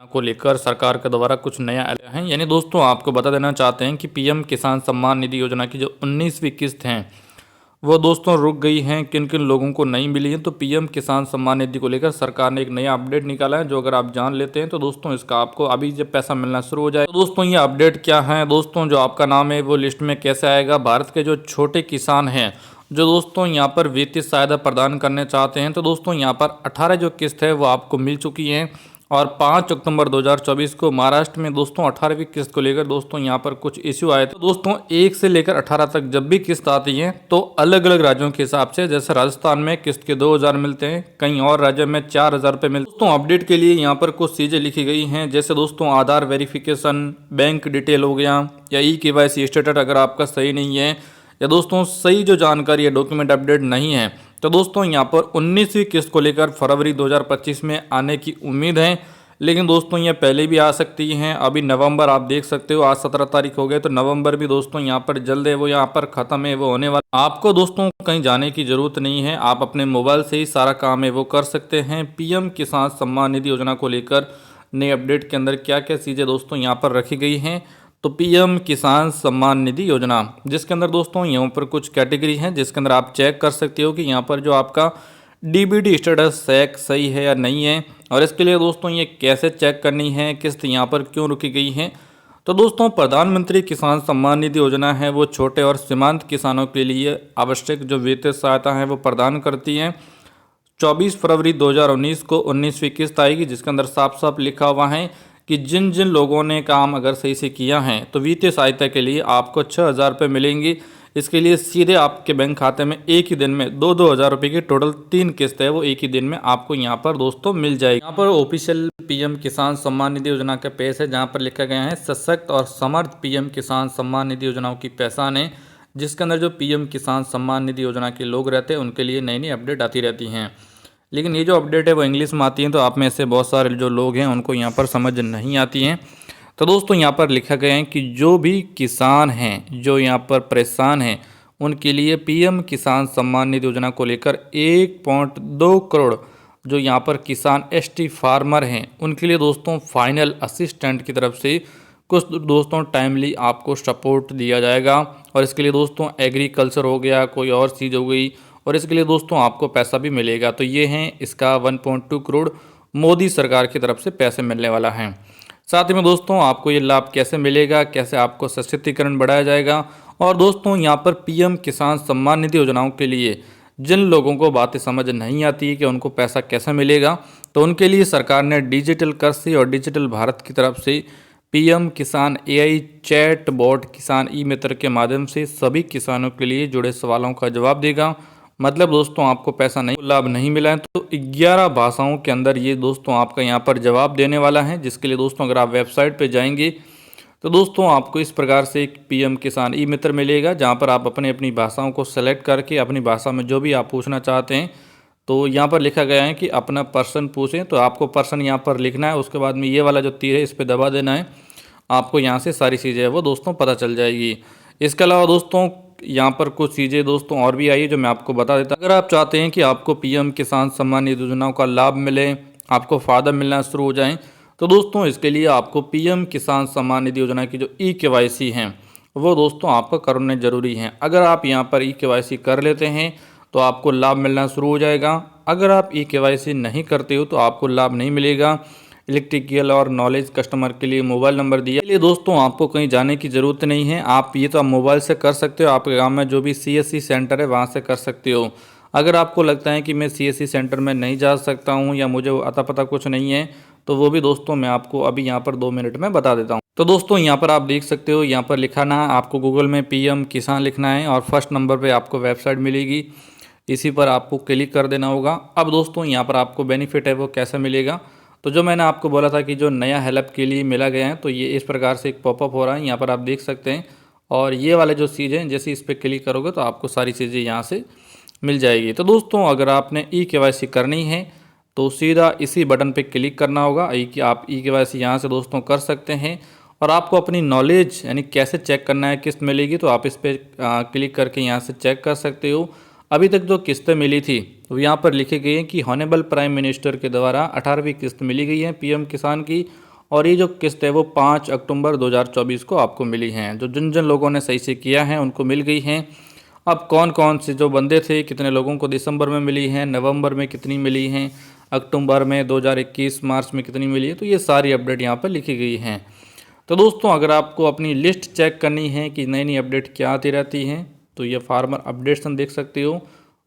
को लेकर सरकार के द्वारा कुछ नया आया है। यानी दोस्तों आपको बता देना चाहते हैं कि पीएम किसान सम्मान निधि योजना की जो 19वीं किस्त हैं वो दोस्तों रुक गई हैं, किन किन लोगों को नहीं मिली है। तो पीएम किसान सम्मान निधि को लेकर सरकार ने एक नया अपडेट निकाला है, जो अगर आप जान लेते हैं तो दोस्तों इसका आपको अभी जब पैसा मिलना शुरू हो जाए। तो दोस्तों ये अपडेट क्या है, दोस्तों जो आपका नाम है वो लिस्ट में कैसे आएगा। भारत के जो छोटे किसान हैं जो दोस्तों यहाँ पर वित्तीय सहायता प्रदान करने चाहते हैं, तो दोस्तों यहाँ पर 18 जो किस्त है वो आपको मिल चुकी है। और 5 अक्टूबर 2024 को महाराष्ट्र में दोस्तों 18वीं किस्त को लेकर दोस्तों यहाँ पर कुछ इश्यू आए थे। दोस्तों 1 से लेकर 18 तक जब भी किस्त आती है तो अलग अलग राज्यों के हिसाब से, जैसे राजस्थान में किस्त के 2000 मिलते हैं, कई और राज्यों में 4000 रुपये मिलते हैं। दोस्तों अपडेट के लिए यहाँ पर कुछ चीज़ें लिखी गई हैं, जैसे दोस्तों आधार वेरिफिकेशन, बैंक डिटेल हो गया, या ई-केवाईसी स्टेटस अगर आपका सही नहीं है, या दोस्तों सही जो जानकारी है डॉक्यूमेंट अपडेट नहीं है, तो दोस्तों यहाँ पर 19वीं किस्त को लेकर फरवरी 2025 में आने की उम्मीद है। लेकिन दोस्तों ये पहले भी आ सकती हैं। अभी नवंबर आप देख सकते हो, आज 17 तारीख हो गए, तो नवंबर भी दोस्तों यहाँ पर जल्द है, वो यहाँ पर ख़त्म है, वो होने वाला। आपको दोस्तों कहीं जाने की ज़रूरत नहीं है, आप अपने मोबाइल से ही सारा काम है वो कर सकते हैं। पीएम किसान सम्मान निधि योजना को लेकर नए अपडेट के अंदर क्या क्या चीज़ें दोस्तों यहाँ पर रखी गई हैं। तो पीएम किसान सम्मान निधि योजना, जिसके अंदर दोस्तों यहाँ पर कुछ कैटेगरी हैं, जिसके अंदर आप चेक कर सकते हो कि यहाँ पर जो आपका डीबीटी स्टेटस सही है या नहीं है। और इसके लिए दोस्तों ये कैसे चेक करनी है, किस्त यहाँ पर क्यों रुकी गई है। तो दोस्तों प्रधानमंत्री किसान सम्मान निधि योजना है वो छोटे और सीमांत किसानों के लिए आवश्यक जो वित्तीय सहायता है वो प्रदान करती है। 24 फरवरी 2019 को 19वीं किस्त आएगी, जिसके अंदर साफ साफ लिखा हुआ है कि जिन जिन लोगों ने काम अगर सही से किया है तो वित्तीय सहायता के लिए आपको 6000 रुपये मिलेंगी। इसके लिए सीधे आपके बैंक खाते में एक ही दिन में 2-2 हज़ार रुपये की टोटल 3 किस्त है वो एक ही दिन में आपको यहाँ पर दोस्तों मिल जाएगी। यहाँ पर ऑफिशियल पीएम किसान सम्मान निधि योजना का पेज है, जहाँ पर लिखा गया है सशक्त और समर्थ पीएम किसान सम्मान निधि योजनाओं की पहचान है, जिसके अंदर जो पीएम किसान सम्मान निधि योजना के लोग रहते हैं उनके लिए नई नई अपडेट आती रहती हैं। लेकिन ये जो अपडेट है वो इंग्लिश में आती है, तो आप में से बहुत सारे जो लोग हैं उनको यहाँ पर समझ नहीं आती हैं। तो दोस्तों यहाँ पर लिखा गया है कि जो भी किसान हैं जो यहाँ पर परेशान हैं उनके लिए पीएम किसान सम्मान निधि योजना को लेकर 1.2 करोड़ जो यहाँ पर किसान एसटी फार्मर हैं उनके लिए दोस्तों फाइनल असिस्टेंट की तरफ से कुछ दोस्तों टाइमली आपको सपोर्ट दिया जाएगा। और इसके लिए दोस्तों एग्रीकल्चर हो गया, कोई और चीज़ हो गई, और इसके लिए दोस्तों आपको पैसा भी मिलेगा। तो ये हैं इसका 1.2 करोड़ मोदी सरकार की तरफ से पैसे मिलने वाला है। साथ ही में दोस्तों आपको ये लाभ कैसे मिलेगा, कैसे आपको सशक्तिकरण बढ़ाया जाएगा, और दोस्तों यहाँ पर पीएम किसान सम्मान निधि योजनाओं के लिए जिन लोगों को बातें समझ नहीं आती है कि उनको पैसा कैसे मिलेगा, तो उनके लिए सरकार ने डिजिटल कृषि और डिजिटल भारत की तरफ से पीएम किसान एआई चैट बॉट किसान ई मित्र के माध्यम से सभी किसानों के लिए जुड़े सवालों का जवाब देगा। मतलब दोस्तों आपको पैसा नहीं लाभ नहीं मिला है तो 11 भाषाओं के अंदर ये दोस्तों आपका यहाँ पर जवाब देने वाला है, जिसके लिए दोस्तों अगर आप वेबसाइट पे जाएंगे तो दोस्तों आपको इस प्रकार से एक पीएम किसान ई मित्र मिलेगा, जहाँ पर आप अपनी भाषाओं को सेलेक्ट करके अपनी भाषा में जो भी आप पूछना चाहते हैं, तो यहाँ पर लिखा गया है कि अपना पर्सन पूछें, तो आपको पर्सन यहाँ पर लिखना है। उसके बाद में ये वाला जो तीर है इस पर दबा देना है, आपको यहाँ से सारी चीज़ें वो दोस्तों पता चल जाएगी। इसके अलावा दोस्तों यहाँ पर कुछ चीज़ें दोस्तों और भी आई है जो मैं आपको बता देता हूँ। अगर आप चाहते हैं कि आपको पीएम किसान सम्मान निधि योजनाओं का लाभ मिले, आपको फ़ायदा मिलना शुरू हो जाए, तो दोस्तों इसके लिए आपको पीएम किसान सम्मान निधि योजना की जो ई-केवाईसी हैं वो दोस्तों आपका करने जरूरी है। अगर आप यहाँ पर ई-केवाईसी कर लेते हैं तो आपको लाभ मिलना शुरू हो जाएगा। अगर आप ई-केवाईसी नहीं करते हो तो आपको लाभ नहीं मिलेगा। इलेक्ट्रिकल और नॉलेज कस्टमर के लिए मोबाइल नंबर दिया। इसलिए दोस्तों आपको कहीं जाने की ज़रूरत नहीं है, आप ये तो आप मोबाइल से कर सकते हो। आपके गांव में जो भी सीएससी सेंटर है वहां से कर सकते हो। अगर आपको लगता है कि मैं सीएससी सेंटर में नहीं जा सकता हूं या मुझे अता पता कुछ नहीं है, तो वो भी दोस्तों मैं आपको अभी यहाँ पर 2 मिनट में बता देता हूँ। तो दोस्तों यहाँ पर आप देख सकते हो, यहाँ पर लिखाना है आपको गूगल में पीएम किसान लिखना है और फर्स्ट नंबर पर आपको वेबसाइट मिलेगी, इसी पर आपको क्लिक कर देना होगा। अब दोस्तों यहाँ पर आपको बेनिफिट है वो कैसे मिलेगा, तो जो मैंने आपको बोला था कि जो नया हेल्प के लिए मिला गया है, तो ये इस प्रकार से एक पॉपअप हो रहा है, यहाँ पर आप देख सकते हैं। और ये वाले जो चीज़ हैं जैसे इस पर क्लिक करोगे तो आपको सारी चीज़ें यहाँ से मिल जाएगी। तो दोस्तों अगर आपने ई-केवाईसी करनी है तो सीधा इसी बटन पे क्लिक करना होगा कि आप ई-केवाईसी यहाँ से दोस्तों कर सकते हैं। और आपको अपनी नॉलेज यानी कैसे चेक करना है किस्त मिलेगी, तो आप इस पर क्लिक करके यहाँ से चेक कर सकते हो। अभी तक जो किस्तें मिली थी तो यहाँ पर लिखी गई है कि हॉनेबल प्राइम मिनिस्टर के द्वारा 18वीं किस्त मिली गई है पीएम किसान की, और ये जो किस्त है वो 5 अक्टूबर 2024 को आपको मिली हैं। जो जिन जिन लोगों ने सही से किया है उनको मिल गई हैं। अब कौन कौन से जो बंदे थे, कितने लोगों को दिसंबर में मिली हैं, नवंबर में कितनी मिली हैं, अक्टूबर में, 2021 मार्च में कितनी मिली है, तो ये सारी अपडेट यहाँ पर लिखी गई हैं। तो दोस्तों अगर आपको अपनी लिस्ट चेक करनी है कि नई नई अपडेट क्या आती रहती हैं, तो ये फार्मर अपडेट्स देख सकते हो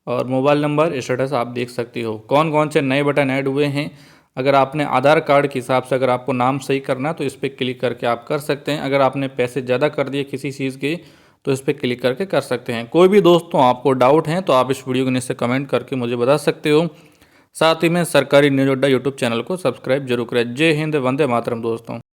और मोबाइल नंबर स्टेटस आप देख सकते हो। कौन कौन से नए बटन ऐड हुए हैं, अगर आपने आधार कार्ड के हिसाब से अगर आपको नाम सही करना है तो इस पर क्लिक करके आप कर सकते हैं। अगर आपने पैसे ज़्यादा कर दिए किसी चीज़ के तो इस पर क्लिक करके कर सकते हैं। कोई भी दोस्तों आपको डाउट है तो आप इस वीडियो के नीचे कमेंट करके मुझे बता सकते हो। साथ ही में सरकारी न्यूज़ अड्डा यूट्यूब चैनल को सब्सक्राइब जरूर करें। जय हिंद, वंदे मातरम दोस्तों।